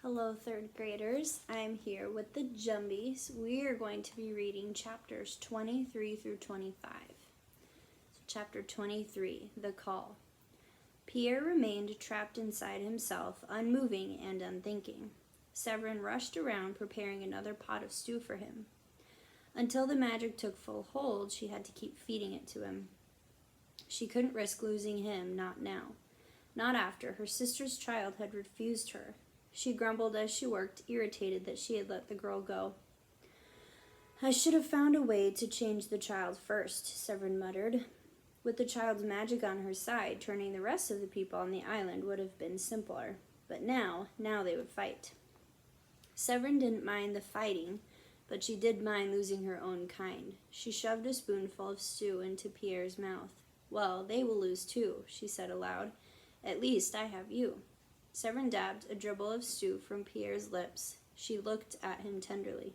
Hello, third graders. I'm here with the Jumbies. We are going to be reading chapters 23 through 25. So, chapter 23, The Call. Pierre remained trapped inside himself, unmoving and unthinking. Severin rushed around preparing another pot of stew for him. Until the magic took full hold, she had to keep feeding it to him. She couldn't risk losing him, not now. Not after her sister's child had refused her. She grumbled as she worked, irritated that she had let the girl go. "I should have found a way to change the child first," Severin muttered. With the child's magic on her side, turning the rest of the people on the island would have been simpler. But now they would fight. Severin didn't mind the fighting, but she did mind losing her own kind. She shoved a spoonful of stew into Pierre's mouth. "Well, they will lose too," she said aloud. "At least I have you." Severin dabbed a dribble of stew from Pierre's lips. She looked at him tenderly.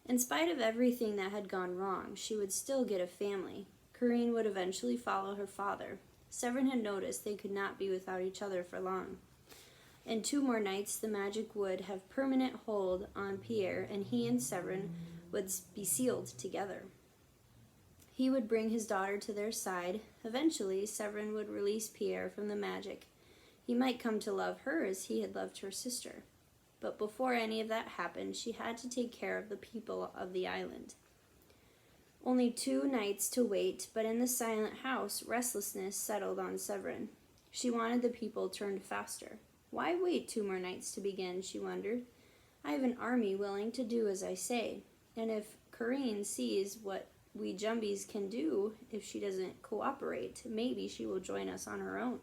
In spite of everything that had gone wrong, she would still get a family. Corinne would eventually follow her father. Severin had noticed they could not be without each other for long. In 2 more nights, the magic would have permanent hold on Pierre, and he and Severin would be sealed together. He would bring his daughter to their side. Eventually, Severin would release Pierre from the magic. He might come to love her as he had loved her sister. But before any of that happened, she had to take care of the people of the island. Only 2 nights to wait, but in the silent house, restlessness settled on Severin. She wanted the people turned faster. Why wait 2 more nights to begin, she wondered. I have an army willing to do as I say, and if Corinne sees what we Jumbies can do, if she doesn't cooperate, maybe she will join us on her own.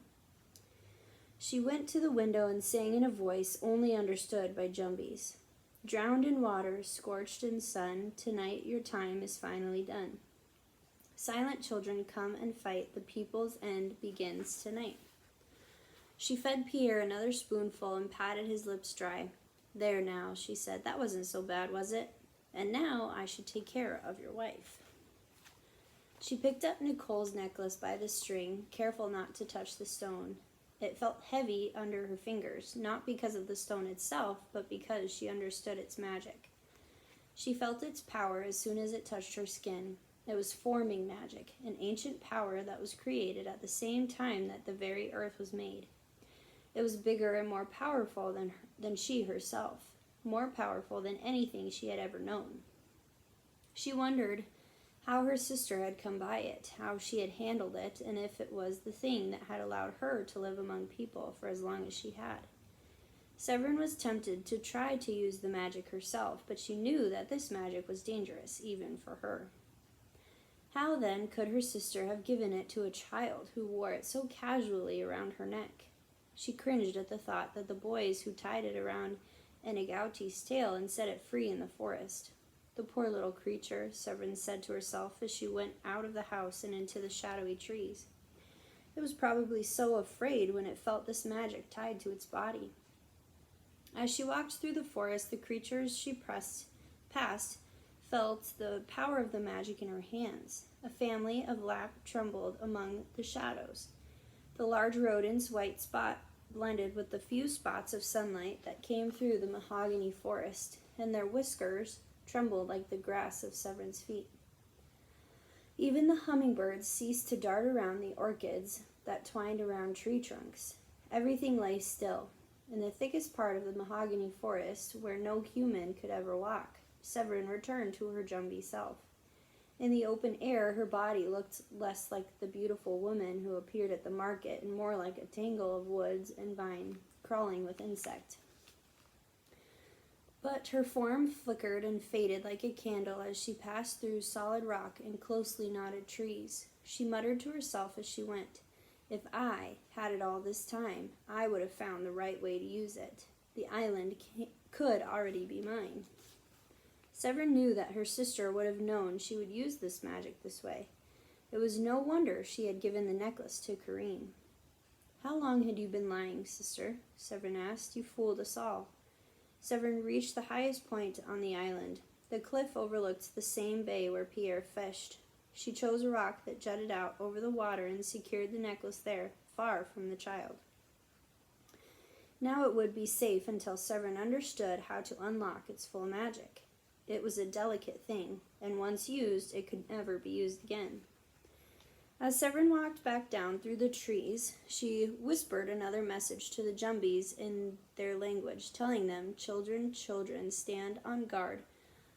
She went to the window and sang in a voice only understood by Jumbies. "Drowned in water, scorched in sun, tonight your time is finally done. Silent children come and fight, the people's end begins tonight." She fed Pierre another spoonful and patted his lips dry. "There now," she said, "that wasn't so bad, was it? And now I should take care of your wife." She picked up Nicole's necklace by the string, careful not to touch the stone. It felt heavy under her fingers, not because of the stone itself, but because she understood its magic. She felt its power as soon as it touched her skin. It was forming magic, an ancient power that was created at the same time that the very earth was made. It was bigger and more powerful than she herself, more powerful than anything she had ever known. She wondered how her sister had come by it, how she had handled it, and if it was the thing that had allowed her to live among people for as long as she had. Severin was tempted to try to use the magic herself, but she knew that this magic was dangerous, even for her. How, then, could her sister have given it to a child who wore it so casually around her neck? She cringed at the thought that the boys who tied it around Enigauti's tail and set it free in the forest. "The poor little creature," Severin said to herself as she went out of the house and into the shadowy trees. It was probably so afraid when it felt this magic tied to its body. As she walked through the forest, the creatures she passed felt the power of the magic in her hands. A family of lapp trembled among the shadows. The large rodent's white spot blended with the few spots of sunlight that came through the mahogany forest, and their whiskers trembled like the grass of Severin's feet. Even the hummingbirds ceased to dart around the orchids that twined around tree trunks. Everything lay still. In the thickest part of the mahogany forest, where no human could ever walk, Severin returned to her Jumbie self. In the open air, her body looked less like the beautiful woman who appeared at the market and more like a tangle of woods and vine crawling with insect. But her form flickered and faded like a candle as she passed through solid rock and closely knotted trees. She muttered to herself as she went, "If I had it all this time, I would have found the right way to use it. The island could already be mine." Severin knew that her sister would have known she would use this magic this way. It was no wonder she had given the necklace to Corinne. "How long had you been lying, sister?" Severin asked. "You fooled us all." Severin reached the highest point on the island. The cliff overlooked the same bay where Pierre fished. She chose a rock that jutted out over the water and secured the necklace there, far from the child. Now it would be safe until Severin understood how to unlock its full magic. It was a delicate thing, and once used, it could never be used again. As Severin walked back down through the trees, she whispered another message to the Jumbies in their language, telling them, "Children, children, stand on guard.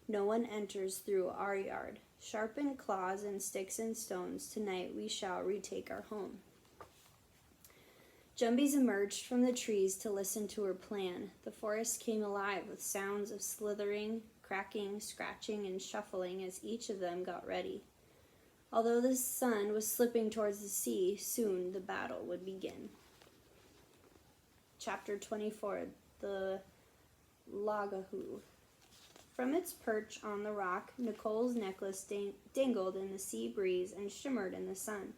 No one enters through our yard. Sharpen claws and sticks and stones. Tonight we shall retake our home." Jumbies emerged from the trees to listen to her plan. The forest came alive with sounds of slithering, cracking, scratching, and shuffling as each of them got ready. Although the sun was slipping towards the sea, soon the battle would begin. Chapter 24, the Lagahoo. From its perch on the rock, Nicole's necklace dangled in the sea breeze and shimmered in the sun.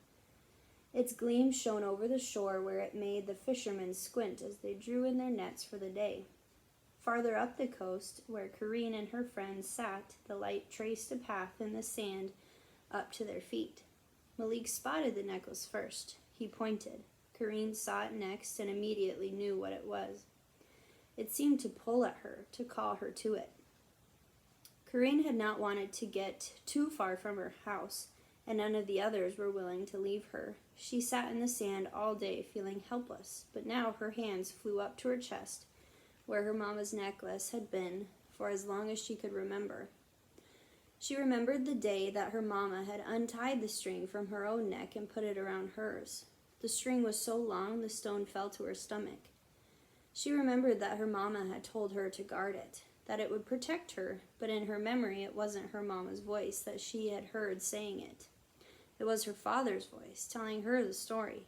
Its gleam shone over the shore where it made the fishermen squint as they drew in their nets for the day. Farther up the coast, where Corinne and her friends sat, the light traced a path in the sand up to their feet. Malik spotted the necklace first. He pointed. Corinne saw it next and immediately knew what it was. It seemed to pull at her, to call her to it. Corinne had not wanted to get too far from her house, and none of the others were willing to leave her. She sat in the sand all day feeling helpless, but now her hands flew up to her chest, where her mama's necklace had been for as long as she could remember. She remembered the day that her mama had untied the string from her own neck and put it around hers. The string was so long the stone fell to her stomach. She remembered that her mama had told her to guard it, that it would protect her, but in her memory it wasn't her mama's voice that she had heard saying it. It was her father's voice, telling her the story.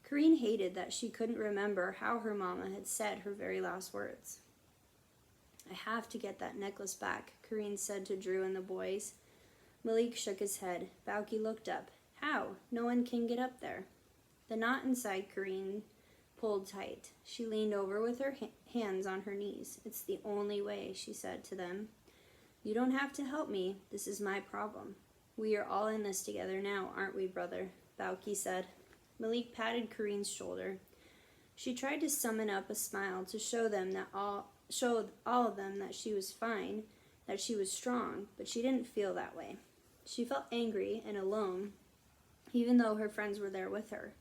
Corinne hated that she couldn't remember how her mama had said her very last words. "I have to get that necklace back," Corinne said to Drew and the boys. Malik shook his head. Bauki looked up. "How? No one can get up there." The knot inside Corinne pulled tight. She leaned over with her hands on her knees. "It's the only way," she said to them. "You don't have to help me. This is my problem. We are all in this together now, aren't we, brother?" Bauki said. Malik patted Corinne's shoulder. She tried to summon up a smile to show all of them that she was fine, that she was strong, but she didn't feel that way. She felt angry and alone, even though her friends were there with her.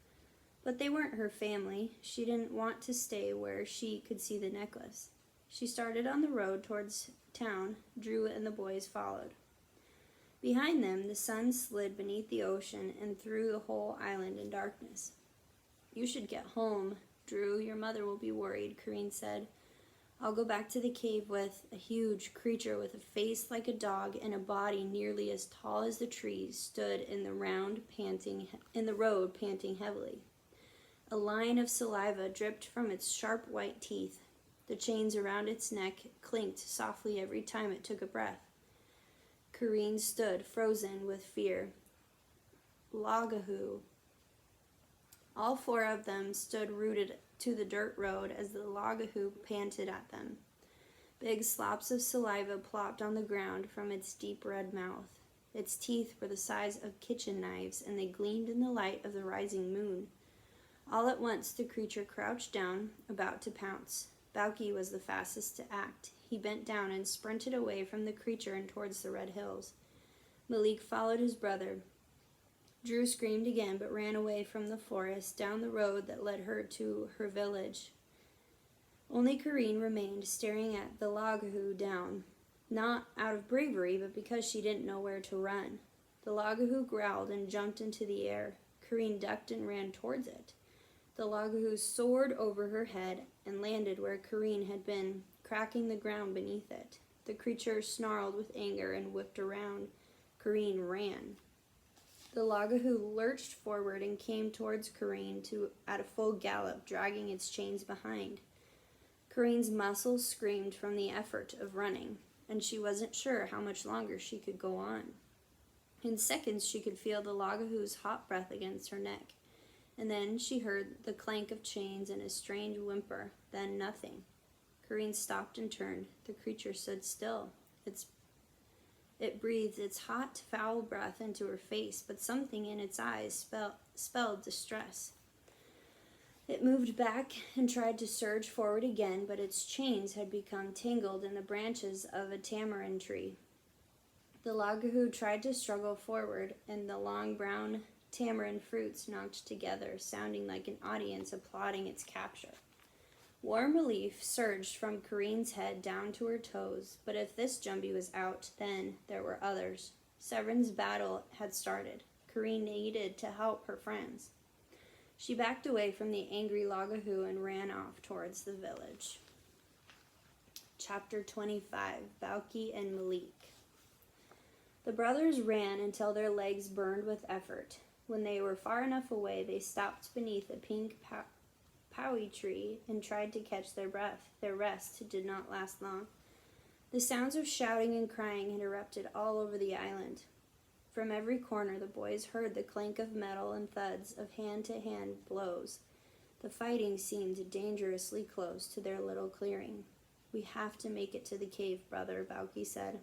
But they weren't her family. She didn't want to stay where she could see the necklace. She started on the road towards town. Drew and the boys followed. Behind them, the sun slid beneath the ocean and threw the whole island in darkness. "You should get home, Drew. Your mother will be worried," Corinne said. "I'll go back to the cave with a huge creature with a face like a dog and a body nearly as tall as the trees stood in the road, panting heavily. A line of saliva dripped from its sharp white teeth. The chains around its neck clinked softly every time it took a breath. Corinne stood, frozen with fear. Lagahoo. All four of them stood rooted to the dirt road as the Lagahoo panted at them. Big slops of saliva plopped on the ground from its deep red mouth. Its teeth were the size of kitchen knives, and they gleamed in the light of the rising moon. All at once the creature crouched down, about to pounce. Bauki was the fastest to act. He bent down and sprinted away from the creature and towards the red hills. Malik followed his brother. Drew screamed again, but ran away from the forest, down the road that led her to her village. Only Corinne remained, staring at the Lagahoo down, not out of bravery, but because she didn't know where to run. The Lagahoo growled and jumped into the air. Corinne ducked and ran towards it. The Lagahoo soared over her head and landed where Corinne had been, cracking the ground beneath it. The creature snarled with anger and whipped around. Corinne ran. The Lagahoo lurched forward and came towards Corinne at a full gallop, dragging its chains behind. Corinne's muscles screamed from the effort of running, and she wasn't sure how much longer she could go on. In seconds she could feel the Lagahoo's hot breath against her neck, and then she heard the clank of chains and a strange whimper, then nothing. Corinne stopped and turned. The creature stood still. It breathed its hot, foul breath into her face, but something in its eyes spelled distress. It moved back and tried to surge forward again, but its chains had become tangled in the branches of a tamarind tree. The logahoo tried to struggle forward, and the long brown tamarind fruits knocked together, sounding like an audience applauding its capture. Warm relief surged from Corinne's head down to her toes, but if this Jumbie was out, then there were others. Severin's battle had started. Corinne needed to help her friends. She backed away from the angry logahoo and ran off towards the village. Chapter 25, Balki and Malik. The brothers ran until their legs burned with effort. When they were far enough away, they stopped beneath a pink powie tree and tried to catch their breath. Their rest did not last long. The sounds of shouting and crying had erupted all over the island. From every corner, the boys heard the clank of metal and thuds of hand-to-hand blows. The fighting seemed dangerously close to their little clearing. "We have to make it to the cave, brother," Balki said.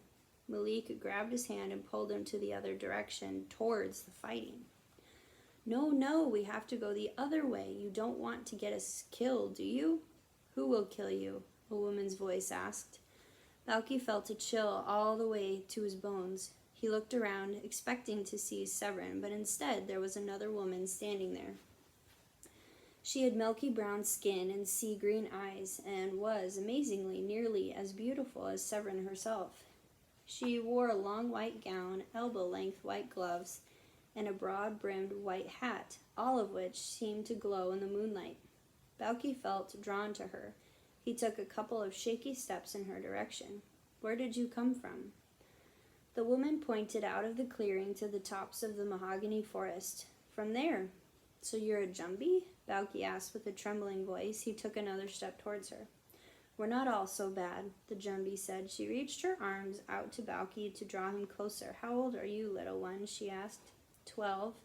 Malik grabbed his hand and pulled him to the other direction, towards the fighting. No, we have to go the other way. You don't want to get us killed, do you?" "Who will kill you?" a woman's voice asked. Balki felt a chill all the way to his bones. He looked around, expecting to see Severin, but instead there was another woman standing there. She had milky brown skin and sea-green eyes, and was, amazingly, nearly as beautiful as Severin herself. She wore a long white gown, elbow-length white gloves, and a broad-brimmed white hat, all of which seemed to glow in the moonlight. Balki felt drawn to her. He took a couple of shaky steps in her direction. "Where did you come from?" The woman pointed out of the clearing to the tops of the mahogany forest. "From there." "So you're a Jumbie?" Balki asked with a trembling voice. He took another step towards her. "We're not all so bad," the Jumbie said. She reached her arms out to Balki to draw him closer. "How old are you, little one?" she asked. 12.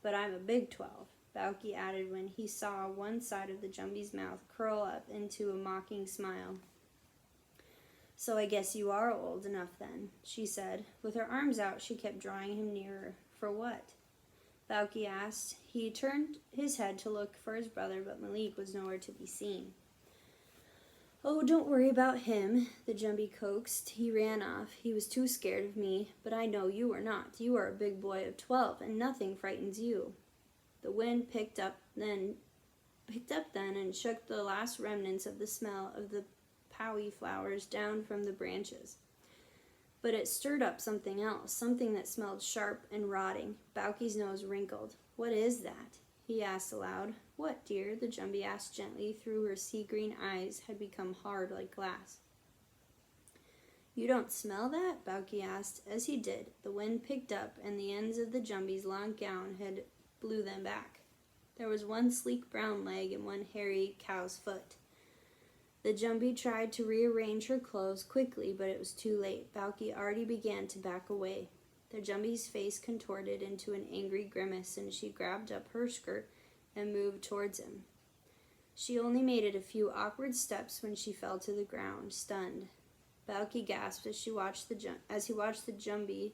"But I'm a big 12, Balki added when he saw one side of the Jumbie's mouth curl up into a mocking smile. "So I guess you are old enough then," she said. With her arms out, she kept drawing him nearer. "For what?" Balki asked. He turned his head to look for his brother, but Malik was nowhere to be seen. "Oh, don't worry about him," the Jumbie coaxed. "He ran off. He was too scared of me, but I know you are not. You are a big boy of 12, and nothing frightens you." The wind picked up then and shook the last remnants of the smell of the powie flowers down from the branches. But it stirred up something else, something that smelled sharp and rotting. Balki's nose wrinkled. "What is that?" he asked aloud. "What, dear?" the Jumbie asked gently, through her sea-green eyes had become hard like glass. "You don't smell that?" Balki asked. As he did, the wind picked up, and the ends of the Jumbie's long gown had blew them back. There was one sleek brown leg and one hairy cow's foot. The Jumbie tried to rearrange her clothes quickly, but it was too late. Balki already began to back away. The Jumbie's face contorted into an angry grimace, and she grabbed up her skirt and moved towards him. She only made it a few awkward steps when she fell to the ground, stunned. Balki gasped as he watched the Jumbie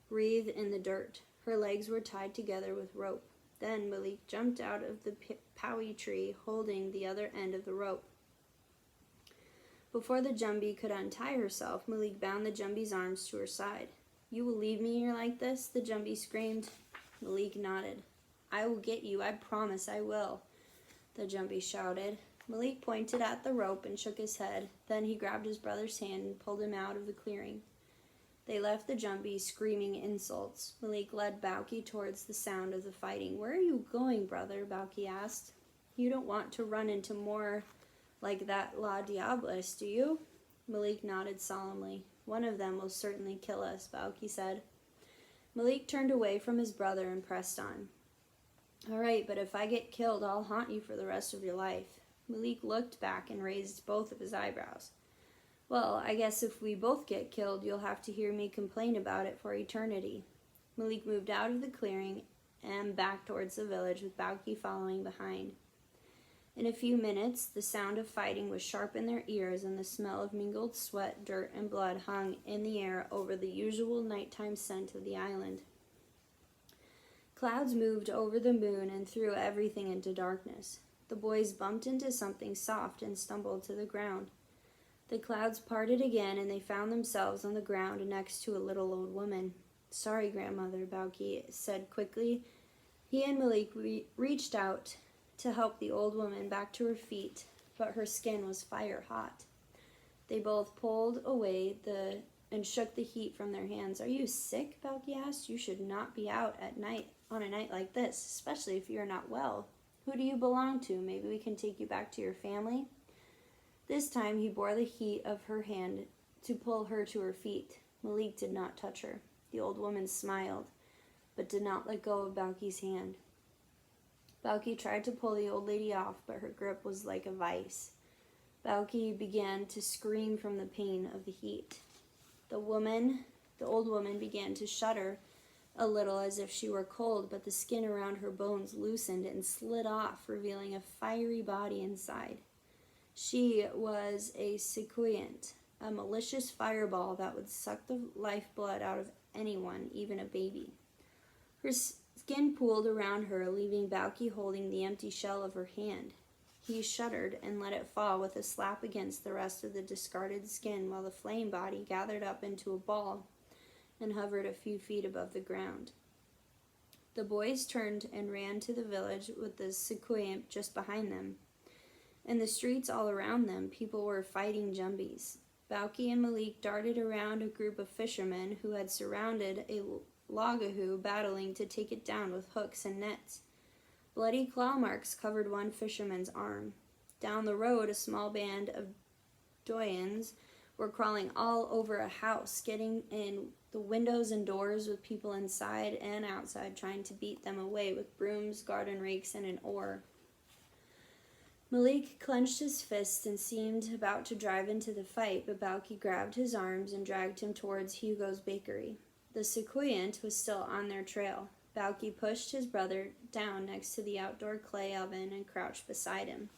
writhe in the dirt. Her legs were tied together with rope. Then Malik jumped out of the powie tree, holding the other end of the rope. Before the Jumbie could untie herself, Malik bound the Jumbie's arms to her side. "You will leave me here like this?" the Jumbie screamed. Malik nodded. "I will get you, I promise I will," the Jumbie shouted. Malik pointed at the rope and shook his head. Then he grabbed his brother's hand and pulled him out of the clearing. They left the Jumbie screaming insults. Malik led Balki towards the sound of the fighting. "Where are you going, brother?" Balki asked. "You don't want to run into more like that La Diablesse, do you?" Malik nodded solemnly. "One of them will certainly kill us," Balki said. Malik turned away from his brother and pressed on. "All right, but if I get killed, I'll haunt you for the rest of your life." Malik looked back and raised both of his eyebrows. "Well, I guess if we both get killed, you'll have to hear me complain about it for eternity." Malik moved out of the clearing and back towards the village, with Balki following behind. In a few minutes, the sound of fighting was sharp in their ears, and the smell of mingled sweat, dirt, and blood hung in the air over the usual nighttime scent of the island. Clouds moved over the moon and threw everything into darkness. The boys bumped into something soft and stumbled to the ground. The clouds parted again, and they found themselves on the ground next to a little old woman. "Sorry, grandmother," Balki said quickly. He and Malik reached out to help the old woman back to her feet, but her skin was fire hot. They both pulled away and shook the heat from their hands. "Are you sick?" Balki asked. "You should not be out at night on a night like this, especially if you are not well. Who do you belong to? Maybe we can take you back to your family." This time he bore the heat of her hand to pull her to her feet. Malik did not touch her. The old woman smiled, but did not let go of Balki's hand. Balki tried to pull the old lady off, but her grip was like a vice. Balki began to scream from the pain of the heat. The old woman began to shudder a little as if she were cold, but the skin around her bones loosened and slid off, revealing a fiery body inside. She was a sequoiant, a malicious fireball that would suck the lifeblood out of anyone, even a baby. Her skin pooled around her, leaving Balki holding the empty shell of her hand. He shuddered and let it fall with a slap against the rest of the discarded skin, while the flame body gathered up into a ball and hovered a few feet above the ground. The boys turned and ran to the village with the sequoiant just behind them. In the streets all around them, people were fighting Jumbies. Balki and Malik darted around a group of fishermen who had surrounded a logahoo, battling to take it down with hooks and nets. Bloody claw marks covered one fisherman's arm. Down the road, a small band of Doyens were crawling all over a house, getting in the windows and doors with people inside and outside, trying to beat them away with brooms, garden rakes, and an oar. Malik clenched his fists and seemed about to drive into the fight, but Balki grabbed his arms and dragged him towards Hugo's bakery. The sequoiant was still on their trail. Balki pushed his brother down next to the outdoor clay oven and crouched beside him.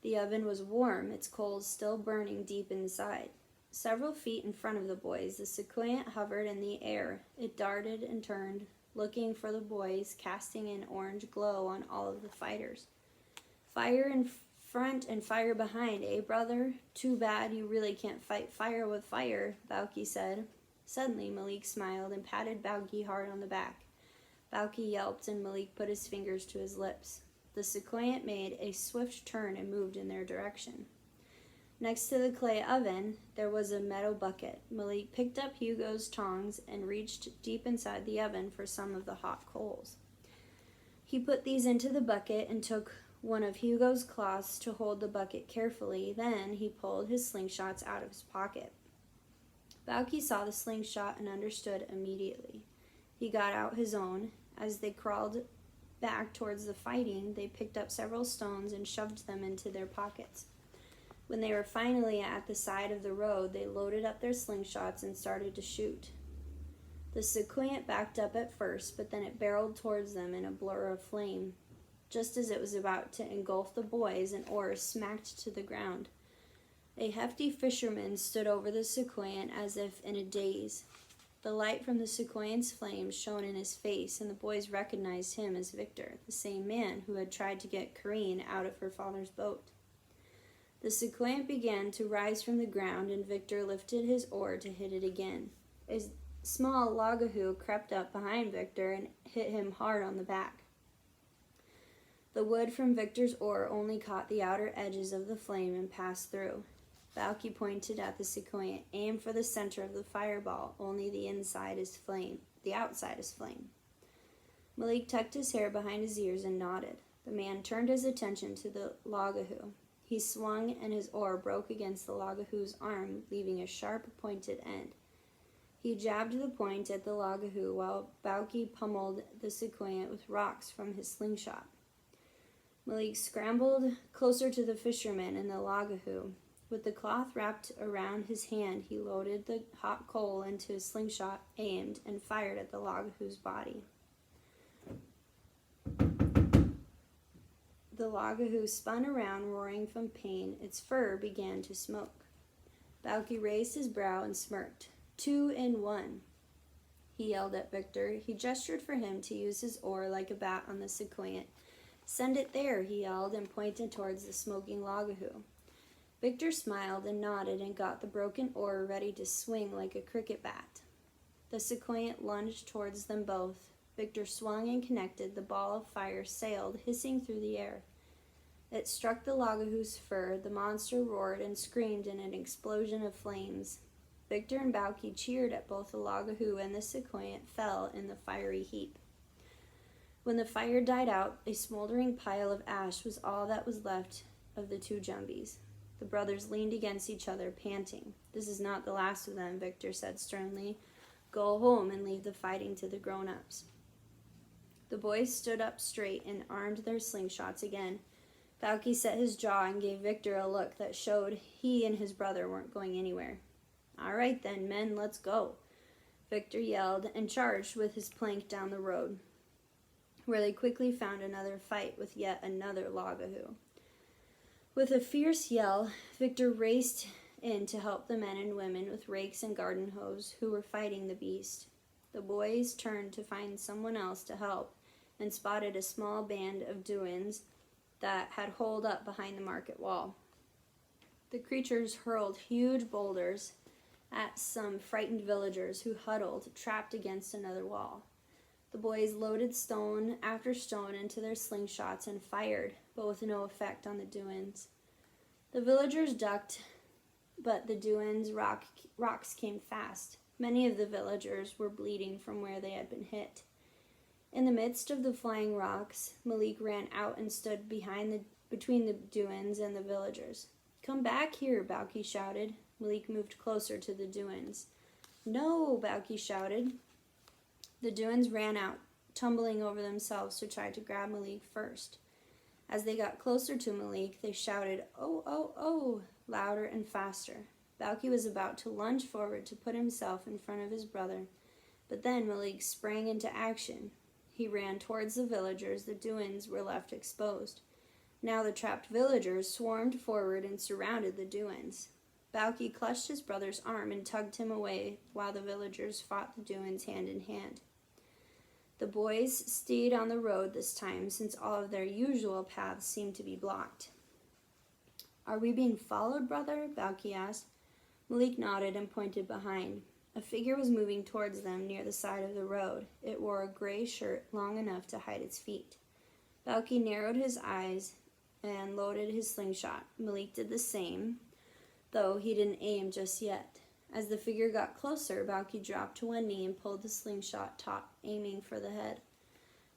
The oven was warm, its coals still burning deep inside. Several feet in front of the boys, the sequoiant hovered in the air. It darted and turned, looking for the boys, casting an orange glow on all of the fighters. "Fire in front and fire behind, eh, brother? Too bad you really can't fight fire with fire," Balki said. Suddenly, Malik smiled and patted Balki hard on the back. Balki yelped, and Malik put his fingers to his lips. The sequoiant made a swift turn and moved in their direction. Next to the clay oven, there was a metal bucket. Malik picked up Hugo's tongs and reached deep inside the oven for some of the hot coals. He put these into the bucket and took one of Hugo's cloths to hold the bucket carefully. Then he pulled his slingshots out of his pocket. Balki saw the slingshot and understood immediately. He got out his own. As they crawled back towards the fighting, they picked up several stones and shoved them into their pockets. When they were finally at the side of the road, they loaded up their slingshots and started to shoot. The sequoiant backed up at first, but then it barreled towards them in a blur of flame. Just as it was about to engulf the boys, an oar smacked to the ground. A hefty fisherman stood over the sequoiant as if in a daze. The light from the sequoiant's flames shone in his face, and the boys recognized him as Victor, the same man who had tried to get Corinne out of her father's boat. The sequoiant began to rise from the ground, and Victor lifted his oar to hit it again. A small logahoo crept up behind Victor and hit him hard on the back. The wood from Victor's oar only caught the outer edges of the flame and passed through. Balki pointed at the sequoiant. "Aim for the center of the fireball. Only the outside is flame. Malik tucked his hair behind his ears and nodded. The man turned his attention to the logahoo. He swung, and his oar broke against the logahoo's arm, leaving a sharp, pointed end. He jabbed the point at the logahoo while Balki pummeled the sequoiant with rocks from his slingshot. Malik scrambled closer to the fisherman and the logahoo. With the cloth wrapped around his hand, he loaded the hot coal into his slingshot, aimed, and fired at the logahoo's body. The logahoo spun around, roaring from pain. Its fur began to smoke. Balki raised his brow and smirked. 2 in 1, he yelled at Victor. He gestured for him to use his oar like a bat on the sequoiant. "Send it there," he yelled, and pointed towards the smoking logahoo. Victor smiled and nodded and got the broken oar ready to swing like a cricket bat. The sequoiant lunged towards them both. Victor swung and connected. The ball of fire sailed, hissing through the air. It struck the logahoo's fur. The monster roared and screamed in an explosion of flames. Victor and Bauki cheered at both the logahoo and the sequoiant fell in the fiery heap. When the fire died out, a smoldering pile of ash was all that was left of the two Jumbies. The brothers leaned against each other, panting. "This is not the last of them," Victor said sternly. "Go home and leave the fighting to the grown-ups." The boys stood up straight and armed their slingshots again. Bauki set his jaw and gave Victor a look that showed he and his brother weren't going anywhere. "All right then, men, let's go," Victor yelled and charged with his plank down the road, where they quickly found another fight with yet another logahoo. With a fierce yell, Victor raced in to help the men and women with rakes and garden hose who were fighting the beast. The boys turned to find someone else to help and spotted a small band of Duins that had holed up behind the market wall. The creatures hurled huge boulders at some frightened villagers who huddled, trapped against another wall. The boys loaded stone after stone into their slingshots and fired, but with no effect on the Duins. The villagers ducked, but the Duins' rocks came fast. Many of the villagers were bleeding from where they had been hit. In the midst of the flying rocks, Malik ran out and stood between the Duins and the villagers. "Come back here," Bauki shouted. Malik moved closer to the Duins. "No," Bauki shouted. The Duins ran out, tumbling over themselves to try to grab Malik first. As they got closer to Malik, they shouted, "Oh, oh, oh," louder and faster. Bauki was about to lunge forward to put himself in front of his brother, but then Malik sprang into action. He ran towards the villagers. The Duins were left exposed. Now the trapped villagers swarmed forward and surrounded the Duins. Bauki clutched his brother's arm and tugged him away while the villagers fought the Duins hand in hand. The boys stayed on the road this time, since all of their usual paths seemed to be blocked. "Are we being followed, brother?" Bauki asked. Malik nodded and pointed behind. A figure was moving towards them near the side of the road. It wore a gray shirt long enough to hide its feet. Bauki narrowed his eyes and loaded his slingshot. Malik did the same, though he didn't aim just yet. As the figure got closer, Bauki dropped to one knee and pulled the slingshot taut, aiming for the head.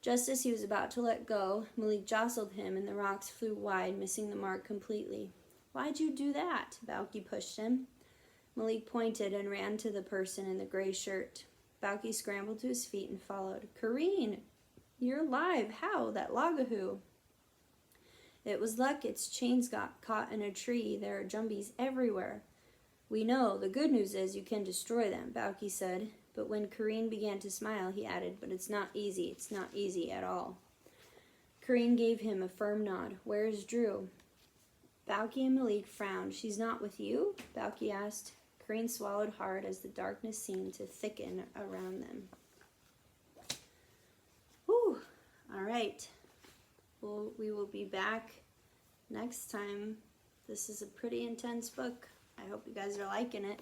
Just as he was about to let go, Malik jostled him and the rocks flew wide, missing the mark completely. "Why'd you do that?" Bauki pushed him. Malik pointed and ran to the person in the gray shirt. Bauki scrambled to his feet and followed. "Kareen, you're alive. How? That logahoo." "It was luck. Its chains got caught in a tree. There are Jumbies everywhere." "We know. The good news is you can destroy them," Bauki said. But when Kareen began to smile, he added, "But it's not easy. It's not easy at all." Kareen gave him a firm nod. "Where's Drew?" Bauki and Malik frowned. "She's not with you?" Bauki asked. Kareen swallowed hard as the darkness seemed to thicken around them. Whew. All right. Well, we will be back next time. This is a pretty intense book. I hope you guys are liking it.